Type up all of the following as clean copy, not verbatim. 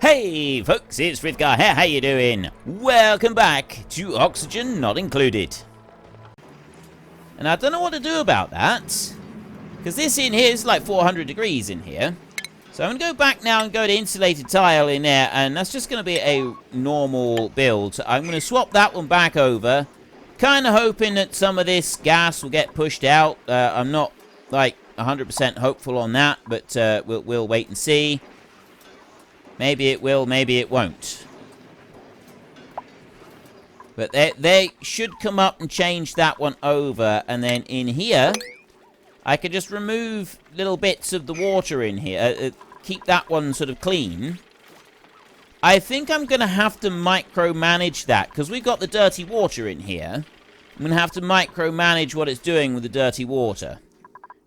Hey folks, it's Frithgar here, how you doing? Welcome back to Oxygen Not Included. And I don't know what to do about that, because this in here is like 400 degrees in here. So I'm going to go back now and go to Insulated Tile in there, and that's just going to be a normal build. So I'm going to swap that one back over, kind of hoping that some of this gas will get pushed out. I'm not like 100% hopeful on that, but we'll wait and see. Maybe it will, maybe it won't. But they should come up and change that one over. And then in here, I could just remove little bits of the water in here. Keep that one sort of clean. I think I'm going to have to micromanage that, because we've got the dirty water in here. I'm going to have to micromanage what it's doing with the dirty water.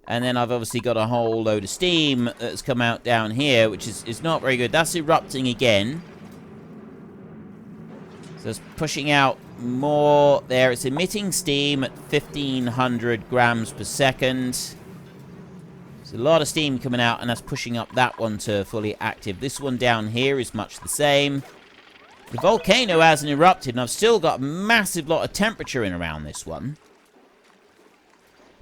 And then I've obviously got a whole load of steam that's come out down here, which is not very good. That's erupting again. So it's pushing out more there. It's emitting steam at 1,500 grams per second. There's a lot of steam coming out, and that's pushing up that one to fully active. This one down here is much the same. The volcano hasn't erupted, and I've still got a massive lot of temperature in around this one.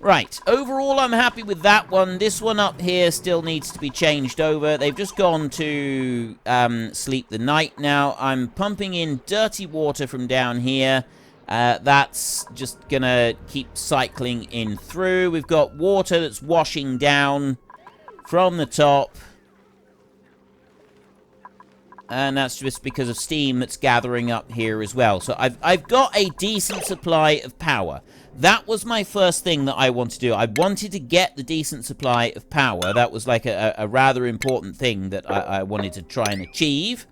Right, overall I'm happy with that one. This one up here still needs to be changed over. They've just gone to sleep the night now. I'm pumping in dirty water from down here. That's just gonna keep cycling in through. We've got water that's washing down from the top. And that's just because of steam that's gathering up here as well. So I've got a decent supply of power. That was my first thing that I wanted to do. I wanted to get the decent supply of power. That was like a rather important thing that I wanted to try and achieve.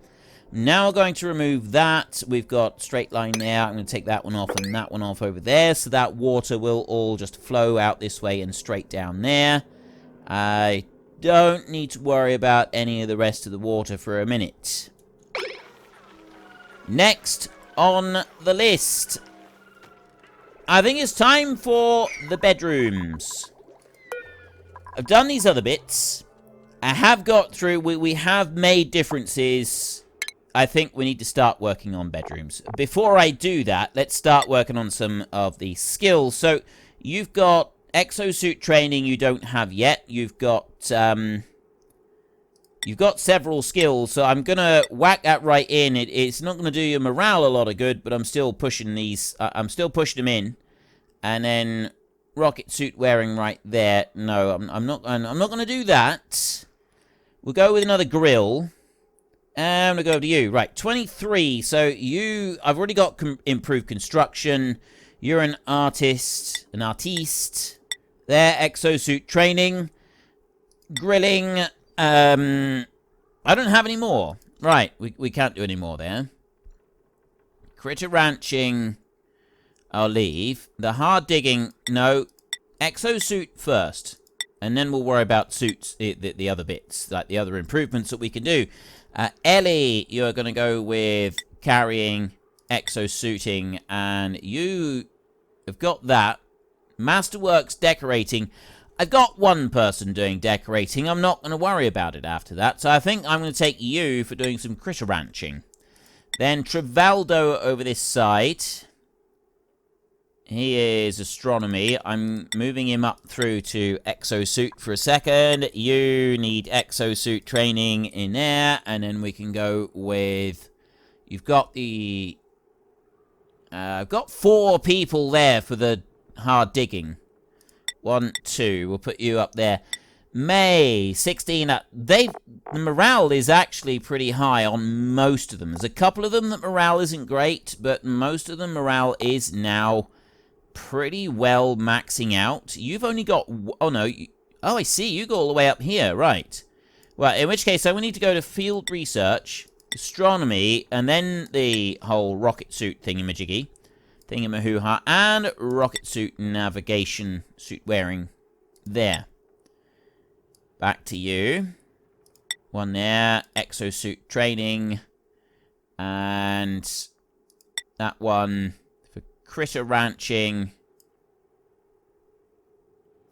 Now we're going to remove that. We've got straight line there. I'm going to take that one off and that one off over there. So that water will all just flow out this way and straight down there. I don't need to worry about any of the rest of the water for a minute. Next on the list, I think it's time for the bedrooms. I've done these other bits. I have got through. We have made differences. I think we need to start working on bedrooms. Before I do that, let's start working on some of the skills. So you've got exosuit training you don't have yet. You've got several skills, so I'm gonna whack that right in. It's not gonna do your morale a lot of good, but I'm still pushing these. I'm still pushing them in, and then rocket suit wearing right there. No, I'm not gonna do that. We'll go with another grill. And I'm gonna go over to you. Right, 23. So I've already got improved construction. You're an artiste. There, exosuit training, grilling. I don't have any more. Right, we can't do any more there. Critter ranching, I'll leave. The hard digging, no. Exosuit first, and then we'll worry about suits, the other bits, like the other improvements that we can do. Ellie, you're going to go with carrying, exosuiting, and you have got that. Masterworks decorating. I've got one person doing decorating. I'm not going to worry about it after that. So I think I'm going to take you for doing some critter ranching. Then Trivaldo over this side. He is astronomy. I'm moving him up through to exosuit for a second. You need exosuit training in there. And then we can go with... You've got the... I've got 4 people there for the hard digging. 1, 2. We'll put you up there. May 16. The morale is actually pretty high on most of them. There's a couple of them that morale isn't great, but most of them morale is now pretty well maxing out. You've only got... Oh, no. Oh, I see. You go all the way up here. Right. Well, in which case, I will need to go to field research, astronomy, and then the whole rocket suit thingamajiggy. Thingamahoo-ha, and rocket suit navigation suit wearing there. Back to you. One there. Exosuit training. And that one for critter ranching.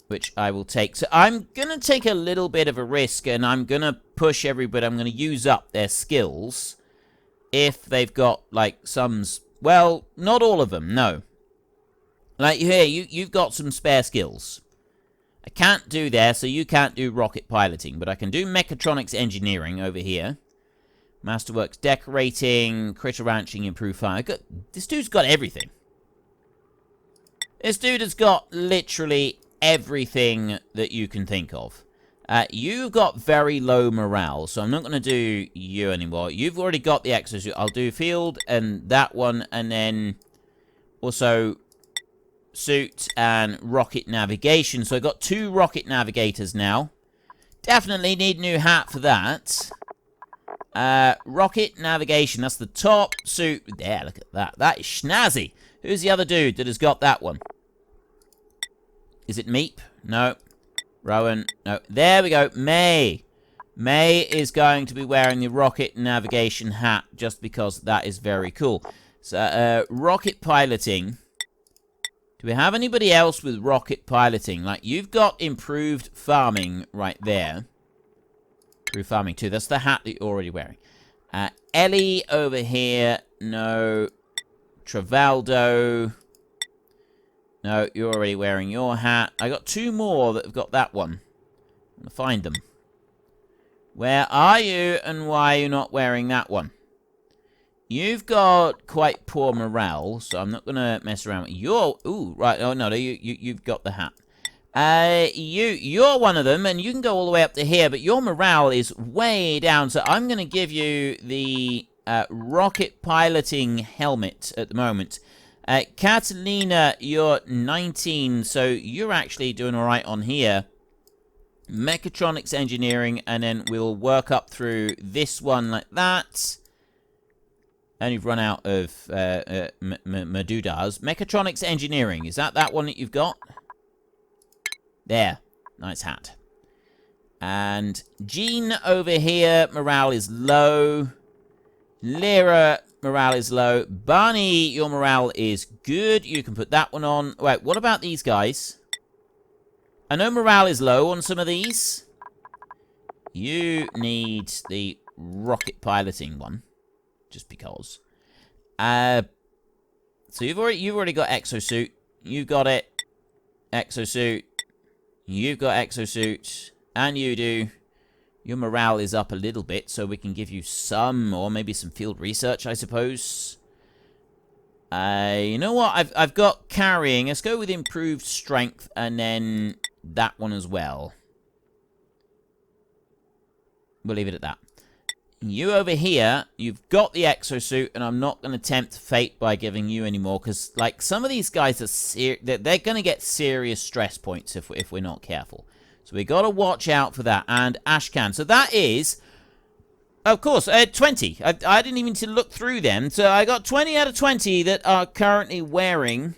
which I will take. So I'm going to take a little bit of a risk, and I'm going to push everybody. I'm going to use up their skills if they've got, like, some... Well, not all of them, no. Like, here, you've got some spare skills. I can't do there, so you can't do rocket piloting, but I can do mechatronics engineering over here. Masterworks decorating, critter ranching, improved fire. This dude's got everything. This dude has got literally everything that you can think of. You've got very low morale, so I'm not going to do you anymore. You've already got the exosuit. I'll do field and that one, and then also suit and rocket navigation. So I've got 2 rocket navigators now. Definitely need a new hat for that. Rocket navigation, that's the top suit. There, look at that. That is snazzy. Who's the other dude that has got that one? Is it Meep? No. Rowan? No. There we go. May. May is going to be wearing the rocket navigation hat just because that is very cool. So, rocket piloting. Do we have anybody else with rocket piloting? Like, you've got improved farming right there. Improved farming too. That's the hat that you're already wearing. Ellie over here. No. Travaldo. No, you're already wearing your hat. I got 2 more that have got that one. I'm going to find them. Where are you, and why are you not wearing that one? You've got quite poor morale, so I'm not going to mess around with you. Ooh, right. Oh, no, you've got the hat. You're one of them, and you can go all the way up to here, but your morale is way down, so I'm going to give you the rocket piloting helmet at the moment. Catalina, you're 19, so you're actually doing all right on here. Mechatronics engineering, and then we'll work up through this one like that. And you've run out of Medudas. Mechatronics engineering, is that one that you've got? There. Nice hat. And Jean over here, morale is low. Lyra, morale is low. Barney, your morale is good. You can put that one on. Wait, what about these guys? I know morale is low on some of these. You need the rocket piloting one. Just because. So you've already got exosuit. You've got it. Exosuit. You've got exosuit. And you do. Your morale is up a little bit, so we can give you some, or maybe some field research, I suppose. You know what? I've got carrying. Let's go with improved strength, and then that one as well. We'll leave it at that. You over here, you've got the exosuit, and I'm not going to tempt fate by giving you any more, because, like, some of these guys are they're going to get serious stress points if we're not careful. So we got to watch out for that. And Ashcan. So that is, of course, 20. I didn't even need to look through them. So I got 20 out of 20 that are currently wearing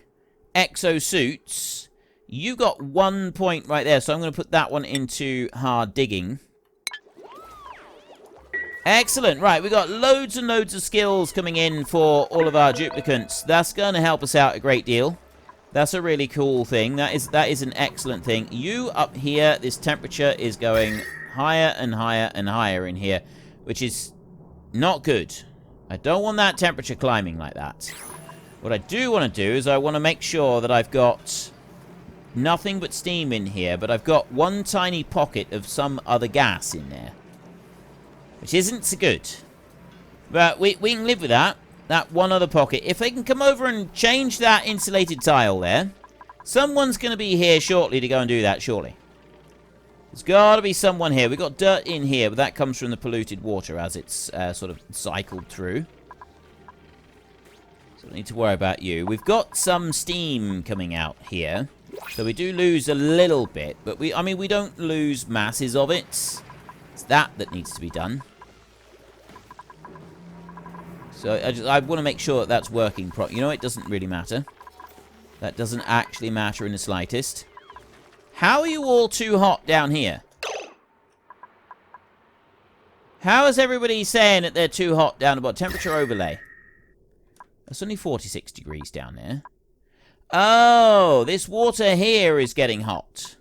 exosuits. You got 1 point right there. So I'm going to put that one into hard digging. Excellent. Right, we got loads and loads of skills coming in for all of our duplicants. That's going to help us out a great deal. That's a really cool thing. That is an excellent thing. You up here, this temperature is going higher and higher and higher in here, which is not good. I don't want that temperature climbing like that. What I do want to do is I want to make sure that I've got nothing but steam in here, but I've got one tiny pocket of some other gas in there, which isn't so good. But we can live with that. That one other pocket. If they can come over and change that insulated tile there, someone's going to be here shortly to go and do that, surely. There's got to be someone here. We've got dirt in here, but that comes from the polluted water as it's sort of cycled through. So don't need to worry about you. We've got some steam coming out here. So we do lose a little bit, but we don't lose masses of it. It's that needs to be done. So I want to make sure that that's working properly. You know, it doesn't really matter. That doesn't actually matter in the slightest. How are you all too hot down here? How is everybody saying that they're too hot down about temperature overlay? It's only 46 degrees down there. Oh, this water here is getting hot.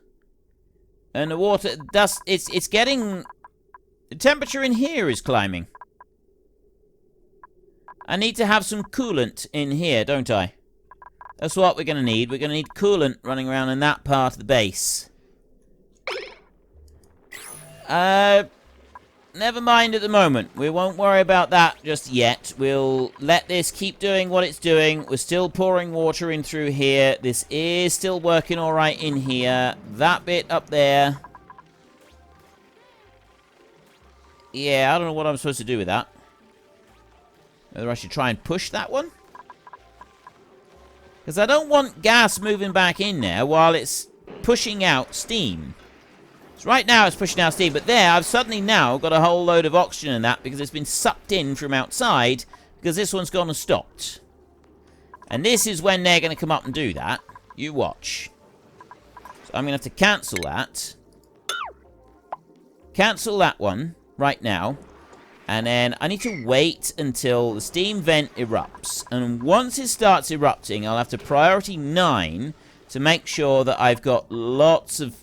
And the water, it's getting... The temperature in here is climbing. I need to have some coolant in here, don't I? That's what we're going to need. We're going to need coolant running around in that part of the base. Never mind at the moment. We won't worry about that just yet. We'll let this keep doing what it's doing. We're still pouring water in through here. This is still working all right in here. That bit up there. Yeah, I don't know what I'm supposed to do with that. Whether I should try and push that one? Because I don't want gas moving back in there while it's pushing out steam. So right now it's pushing out steam, but there I've suddenly now got a whole load of oxygen in that because it's been sucked in from outside because this one's gone and stopped. And this is when they're going to come up and do that. You watch. So I'm going to have to cancel that. Cancel that one right now. And then I need to wait until the steam vent erupts. And once it starts erupting, I'll have to priority 9 to make sure that I've got lots of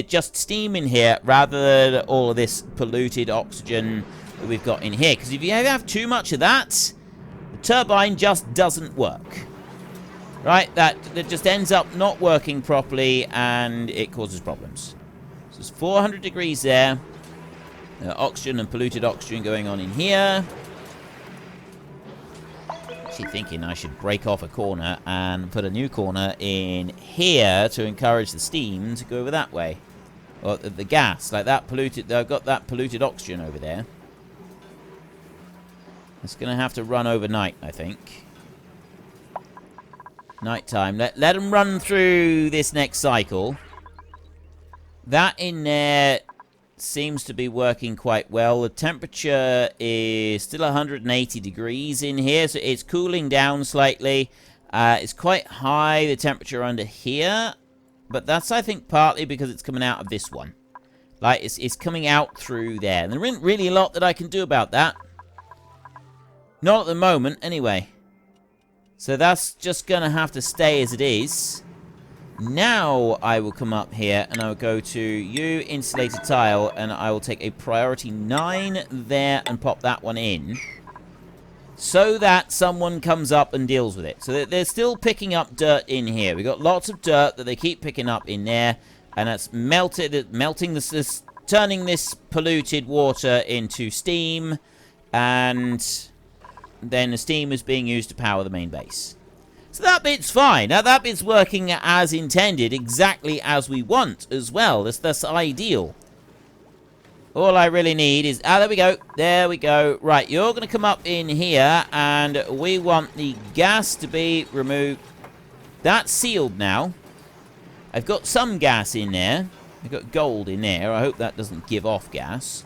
just steam in here rather than all of this polluted oxygen that we've got in here. Because if you have too much of that, the turbine just doesn't work. Right? That just ends up not working properly and it causes problems. So it's 400 degrees there. Oxygen and polluted oxygen going on in here. Actually thinking I should break off a corner and put a new corner in here to encourage the steam to go over that way. Or the gas, like that polluted. I've got that polluted oxygen over there. It's going to have to run overnight, I think. Nighttime. Let them run through this next cycle. That in there seems to be working quite well. The temperature is still 180 degrees in here, so it's cooling down slightly. It's quite high, the temperature under here, but that's, I think, partly because it's coming out of this one. Like, it's coming out through there. And there isn't really a lot that I can do about that. Not at the moment, anyway. So that's just going to have to stay as it is. Now I will come up here and I will go to you, Insulated Tile, and I will take a priority 9 there and pop that one in. So that someone comes up and deals with it. So they're still picking up dirt in here. We've got lots of dirt that they keep picking up in there. And that's melting this, turning this polluted water into steam. And then the steam is being used to power the main base. So that bit's fine. Now that bit's working as intended, exactly as we want as well. That's ideal. All I really need is... there we go. There we go. Right, you're going to come up in here, and we want the gas to be removed. That's sealed now. I've got some gas in there. I've got gold in there. I hope that doesn't give off gas.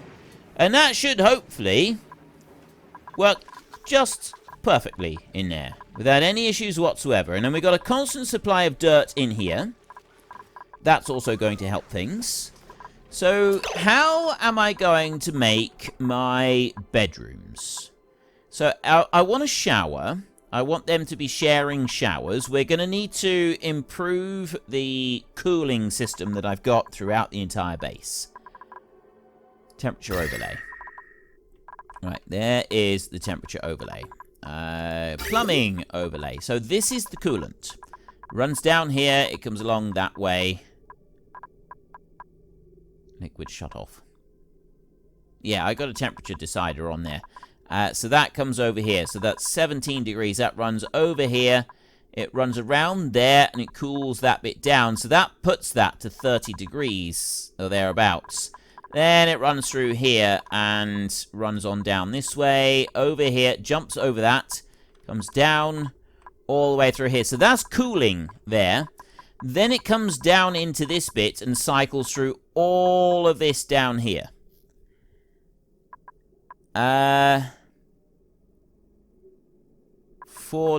And that should hopefully work just perfectly in there, without any issues whatsoever. And then we've got a constant supply of dirt in here. That's also going to help things. So, how am I going to make my bedrooms? So, I want a shower. I want them to be sharing showers. We're going to need to improve the cooling system that I've got throughout the entire base. Temperature overlay. Right, there is the temperature overlay. Plumbing overlay. So this is the coolant. Runs down here. It comes along that way. Liquid shut off. Yeah, I got a temperature decider on there. So that comes over here. So that's 17 degrees. That runs over here. It runs around there and it cools that bit down. So that puts that to 30 degrees or thereabouts. Then it runs through here and runs on down this way. Over here, jumps over that. Comes down all the way through here. So that's cooling there. Then it comes down into this bit and cycles through all of this down here. 4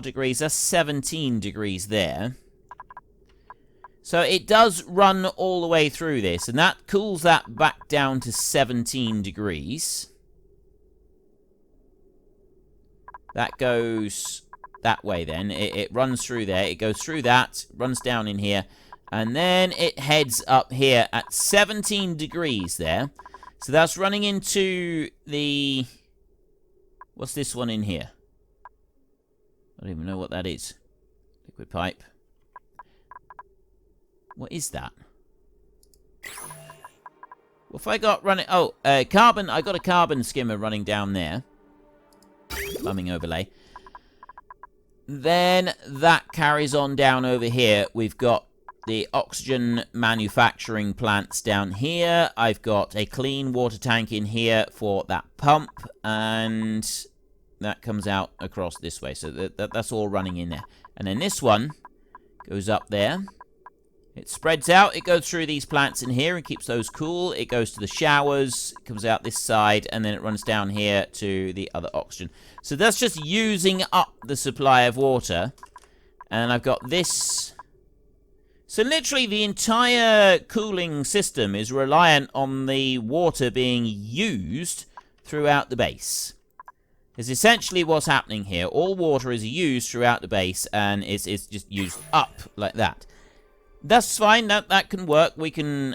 degrees. That's 17 degrees there. So it does run all the way through this, and that cools that back down to 17 degrees. That goes that way then. It runs through there. It goes through that, runs down in here, And then it heads up here at 17 degrees there. So that's running into the... What's this one in here? I don't even know what that is. Liquid pipe. What is that? What have I got running? Oh, carbon. I got a carbon skimmer running down there. Plumbing overlay. Then that carries on down over here. We've got the oxygen manufacturing plants down here. I've got a clean water tank in here for that pump. And that comes out across this way. So that's all running in there. And then this one goes up there. It spreads out. It goes through these plants in here and keeps those cool. It goes to the showers. It comes out this side. And then it runs down here to the other oxygen. So that's just using up the supply of water. And I've got this. So literally the entire cooling system is reliant on the water being used throughout the base. Is essentially what's happening here. All water is used throughout the base and it's just used up like that. That's fine, that can work. We can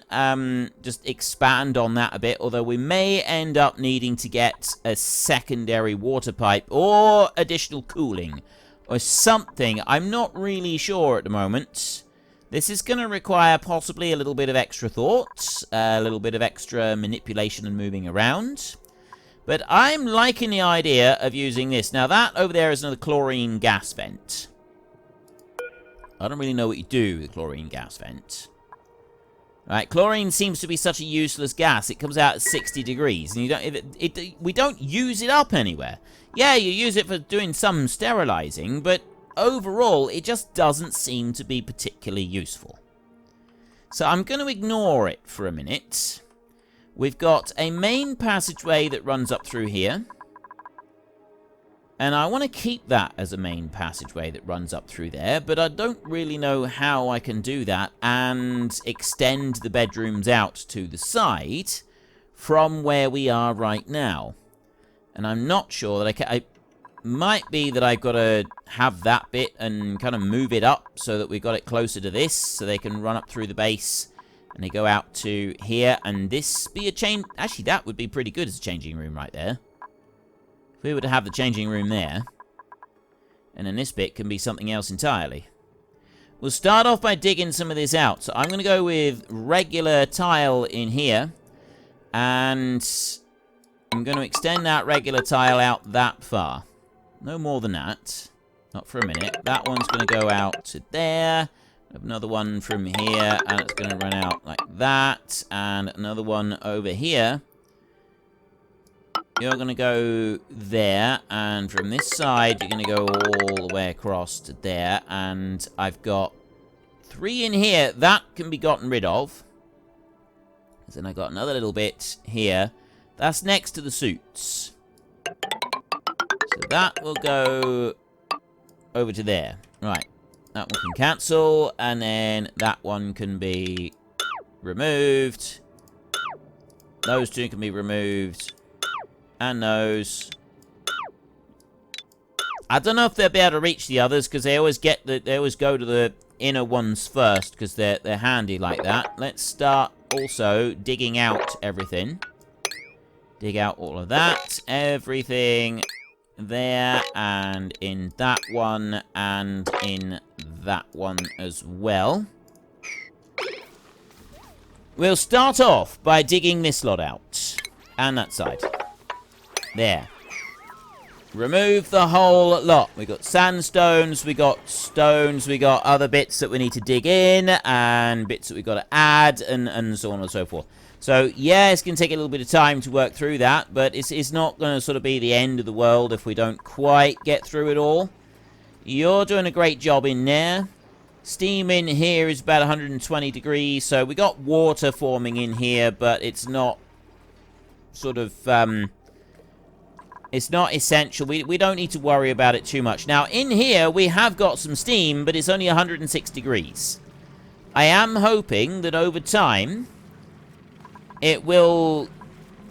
just expand on that a bit, although we may end up needing to get a secondary water pipe or additional cooling or something. I'm not really sure at the moment. This is going to require possibly a little bit of extra thought, a little bit of extra manipulation and moving around. But I'm liking the idea of using this. Now that over there is another chlorine gas vent. I don't really know what you do with a chlorine gas vent. Right, chlorine seems to be such a useless gas. It comes out at 60 degrees, and you don't. We don't use it up anywhere. Yeah, you use it for doing some sterilizing, but overall, it just doesn't seem to be particularly useful. So I'm going to ignore it for a minute. We've got a main passageway that runs up through here. And I want to keep that as a main passageway that runs up through there, but I don't really know how I can do that and extend the bedrooms out to the side from where we are right now. And I'm not sure that I can... It might be that I've got to have that bit and kind of move it up so that we've got it closer to this, so they can run up through the base and they go out to here, and this be a change... Actually, that would be pretty good as a changing room right there. If we were to have the changing room there, and then this bit can be something else entirely. We'll start off by digging some of this out. So I'm going to go with regular tile in here, and I'm going to extend that regular tile out that far. No more than that. Not for a minute. That one's going to go out to there. Another one from here, and it's going to run out like that. And another one over here. You're going to go there, and from this side, you're going to go all the way across to there, and I've got 3 in here. That can be gotten rid of. Then I got another little bit here. That's next to the suits. So that will go over to there. Right. That one can cancel, and then that one can be removed. Those 2 can be removed. And those. I don't know if they'll be able to reach the others, because they always go to the inner ones first, because they're handy like that. Let's start also digging out everything. Dig out all of that. Everything there, and in that one, and in that one as well. We'll start off by digging this lot out. And that side. There. Remove the whole lot. We got sandstones, we got stones, we got other bits that we need to dig in, and bits that we've got to add, and so on and so forth. So, yeah, it's going to take a little bit of time to work through that, but it's not going to sort of be the end of the world if we don't quite get through it all. You're doing a great job in there. Steam in here is about 120 degrees, so we got water forming in here, but it's not sort of... It's not essential. We don't need to worry about it too much. Now, in here, we have got some steam, but it's only 106 degrees. I am hoping that over time, it will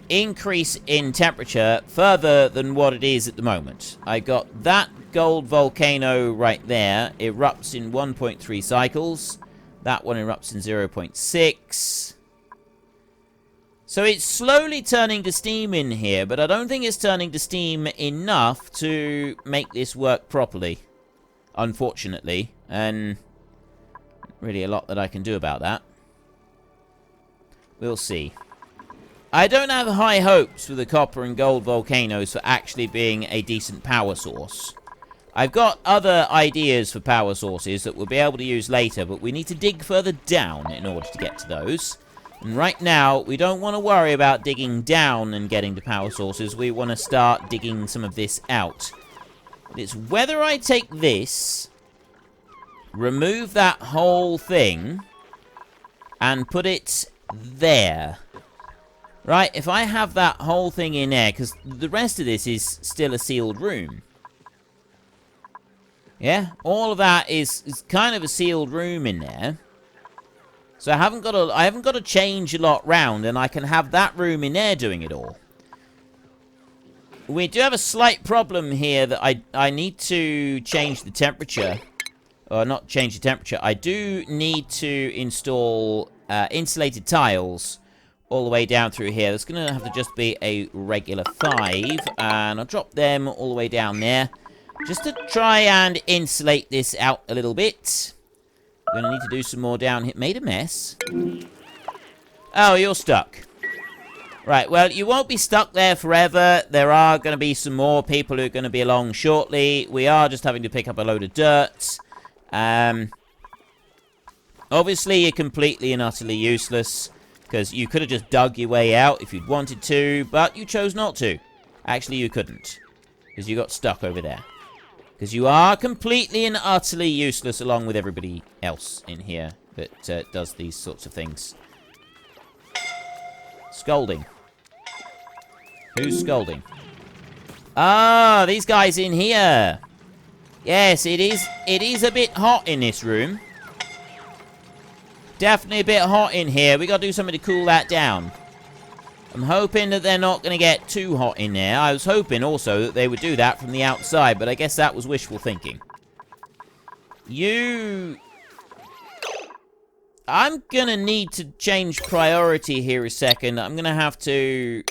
increase in temperature further than what it is at the moment. I got that gold volcano right there. Erupts in 1.3 cycles. That one erupts in 0.6. So it's slowly turning to steam in here, but I don't think it's turning to steam enough to make this work properly, unfortunately. And really a lot that I can do about that. We'll see. I don't have high hopes for the copper and gold volcanoes for actually being a decent power source. I've got other ideas for power sources that we'll be able to use later, but we need to dig further down in order to get to those. And right now, we don't want to worry about digging down and getting to power sources. We want to start digging some of this out. But it's whether I take this, remove that whole thing, and put it there. Right, if I have that whole thing in there, because the rest of this is still a sealed room. Yeah, all of that is kind of a sealed room in there. So I haven't got to change a lot round, and I can have that room in there doing it all. We do have a slight problem here that I need to change the temperature. Or not change the temperature. I do need to install insulated tiles all the way down through here. That's going to have to just be a regular 5. And I'll drop them all the way down there. Just to try and insulate this out a little bit. Going to need to do some more down here. Made a mess. Oh, you're stuck. Right, well, you won't be stuck there forever. There are going to be some more people who are going to be along shortly. We are just having to pick up a load of dirt. Obviously, you're completely and utterly useless. Because you could have just dug your way out if you'd wanted to, but you chose not to. Actually, you couldn't. Because you got stuck over there. Because you are completely and utterly useless along with everybody else in here that does these sorts of things. Scolding. Who's scolding? Ah, these guys in here. Yes, it is a bit hot in this room. Definitely a bit hot in here. We got to do something to cool that down. I'm hoping that they're not going to get too hot in there. I was hoping also that they would do that from the outside, but I guess that was wishful thinking. I'm going to need to change priority here a second. I'm going to have to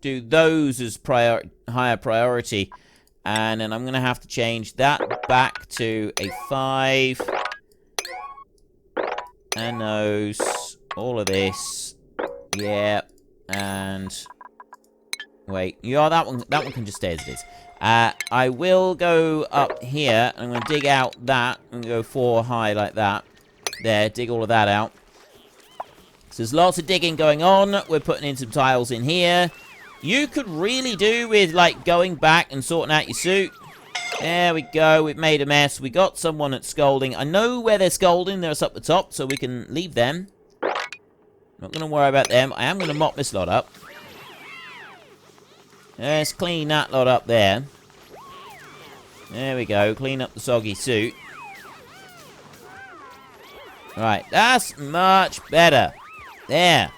do those as higher priority. And then I'm going to have to change that back to a 5. And those. All of this. Yeah. And wait. Yeah, that one can just stay as it is. I will go up here. I'm going to dig out that. I'm going to go 4 high like that. There, dig all of that out. So there's lots of digging going on. We're putting in some tiles in here. You could really do with, like, going back and sorting out your suit. There we go. We've made a mess. We got someone that's scolding. I know where they're scolding. They're up the top, so we can leave them. Not going to worry about them. I am going to mop this lot up. Let's clean that lot up there. There we go. Clean up the soggy suit. Right. That's much better. There.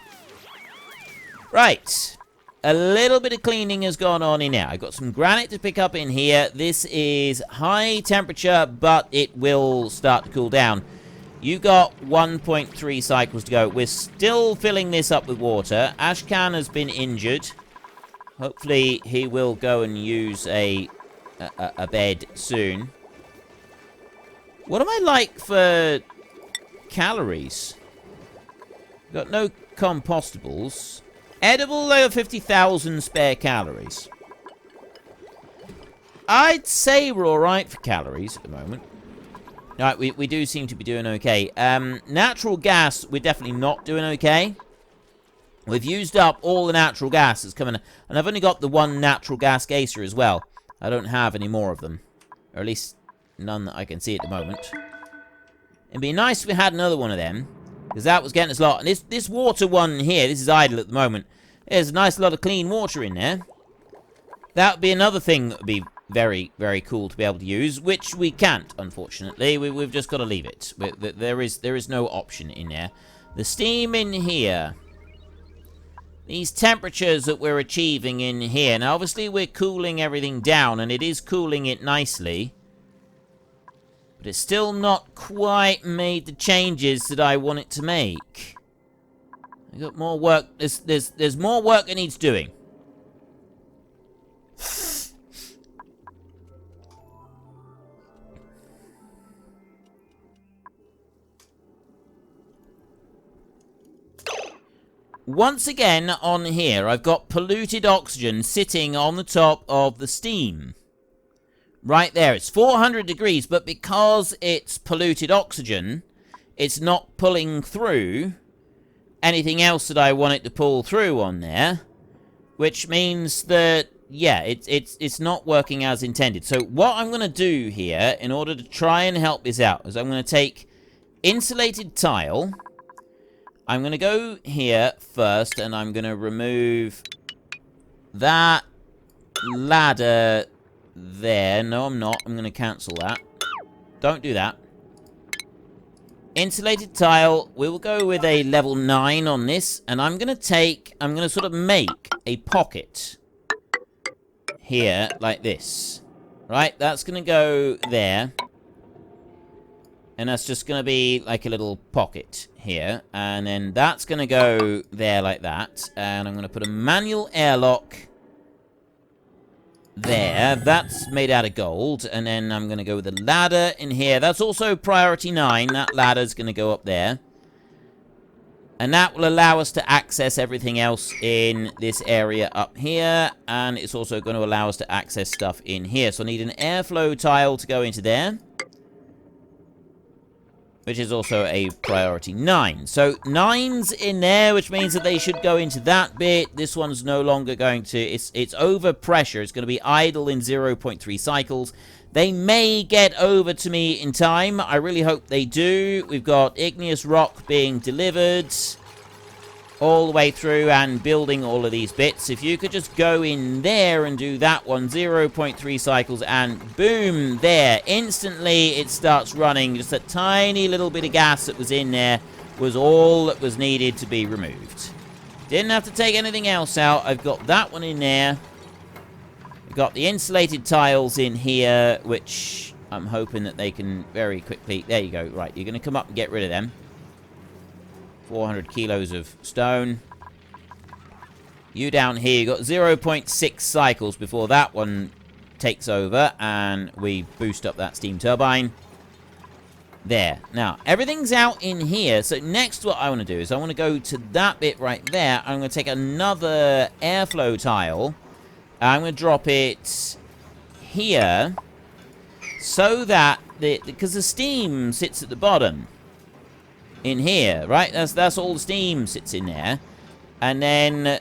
Right. A little bit of cleaning has gone on in here. I've got some granite to pick up in here. This is high temperature, but it will start to cool down. You got 1.3 cycles to go. We're still filling this up with water. Ashcan has been injured. Hopefully he will go and use a bed soon. What am I like for calories? Got no compostables. Edible over 50,000 spare calories. I'd say we're alright for calories at the moment. Alright, we do seem to be doing okay. Natural gas, we're definitely not doing okay. We've used up all the natural gas that's coming. And I've only got the one natural gas geyser as well. I don't have any more of them. Or at least none that I can see at the moment. It'd be nice if we had another one of them. Because that was getting us a lot. And this water one here, this is idle at the moment. There's a nice lot of clean water in there. That would be another thing that would be very, very cool to be able to use. Which we can't, unfortunately. We've just got to leave it. There is no option in there. The steam in here. These temperatures that we're achieving in here. Now, obviously, we're cooling everything down. And it is cooling it nicely. But it's still not quite made the changes that I want it to make. I got more work. There's more work that needs doing. Once again, on here, I've got polluted oxygen sitting on the top of the steam. Right there, it's 400 degrees, but because it's polluted oxygen, it's not pulling through anything else that I want it to pull through on there, which means that, yeah, it's not working as intended. So what I'm going to do here, in order to try and help this out, is I'm going to take insulated tile. I'm going to go here first, and I'm going to remove that ladder there. No, I'm not. I'm going to cancel that. Don't do that. Insulated tile. We will go with a level 9 on this, and I'm going to sort of make a pocket here, like this. Right? That's going to go there. And that's just going to be like a little pocket here. And then that's going to go there like that. And I'm going to put a manual airlock there. That's made out of gold. And then I'm going to go with a ladder in here. That's also priority 9. That ladder's going to go up there. And that will allow us to access everything else in this area up here. And it's also going to allow us to access stuff in here. So I need an airflow tile to go into there, which is also a priority 9. So 9's in there, which means that they should go into that bit. This one's no longer going to... It's over pressure. It's going to be idle in 0.3 cycles. They may get over to me in time. I really hope they do. We've got igneous rock being delivered all the way through and building all of these bits. If you could just go in there and do that one, 0.3 cycles, and boom, there. Instantly, it starts running. Just a tiny little bit of gas that was in there was all that was needed to be removed. Didn't have to take anything else out. I've got that one in there. I've got the insulated tiles in here, which I'm hoping that they can very quickly... There you go. Right, you're going to come up and get rid of them. 400 kilos of stone. You down here, you got 0.6 cycles before that one takes over, and we boost up that steam turbine. There. Now, everything's out in here, so next what I want to do is I want to go to that bit right there. I'm going to take another airflow tile. I'm going to drop it here, so that, because the steam sits at the bottom. In here, right? That's all the steam sits in there. And then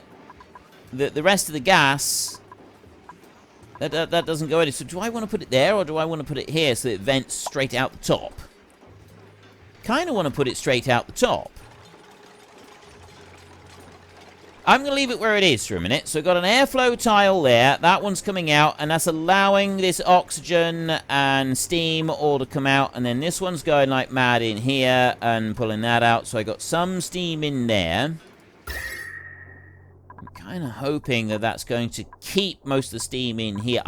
the rest of the gas, that doesn't go in. So do I want to put it there, or do I want to put it here so that it vents straight out the top? Kind of want to put it straight out the top. I'm going to leave it where it is for a minute. So I've got an airflow tile there. That one's coming out, and that's allowing this oxygen and steam all to come out. And then this one's going like mad in here and pulling that out. So I got some steam in there. I'm kind of hoping that that's going to keep most of the steam in here.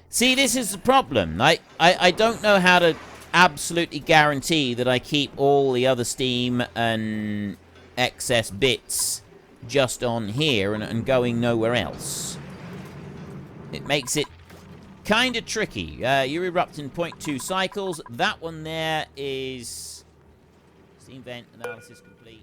See, this is the problem. I don't know how to absolutely guarantee that I keep all the other steam and excess bits just on here and going nowhere else. It makes it kind of tricky. You erupt in 0.2 cycles. That one there is steam vent analysis complete.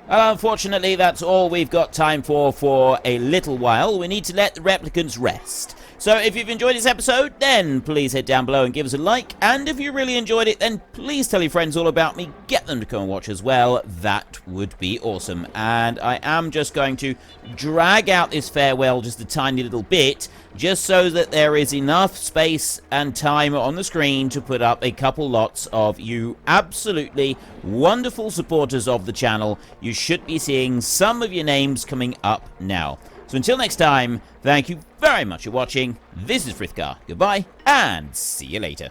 Unfortunately, that's all we've got time for a little while. We need to let the replicants rest. So if you've enjoyed this episode, then please head down below and give us a like. And if you really enjoyed it, then please tell your friends all about me. Get them to come and watch as well. That would be awesome. And I am just going to drag out this farewell just a tiny little bit, just so that there is enough space and time on the screen to put up a couple lots of you absolutely wonderful supporters of the channel. You should be seeing some of your names coming up now. So until next time, thank you very much for watching. This is Frithgar. Goodbye, and see you later.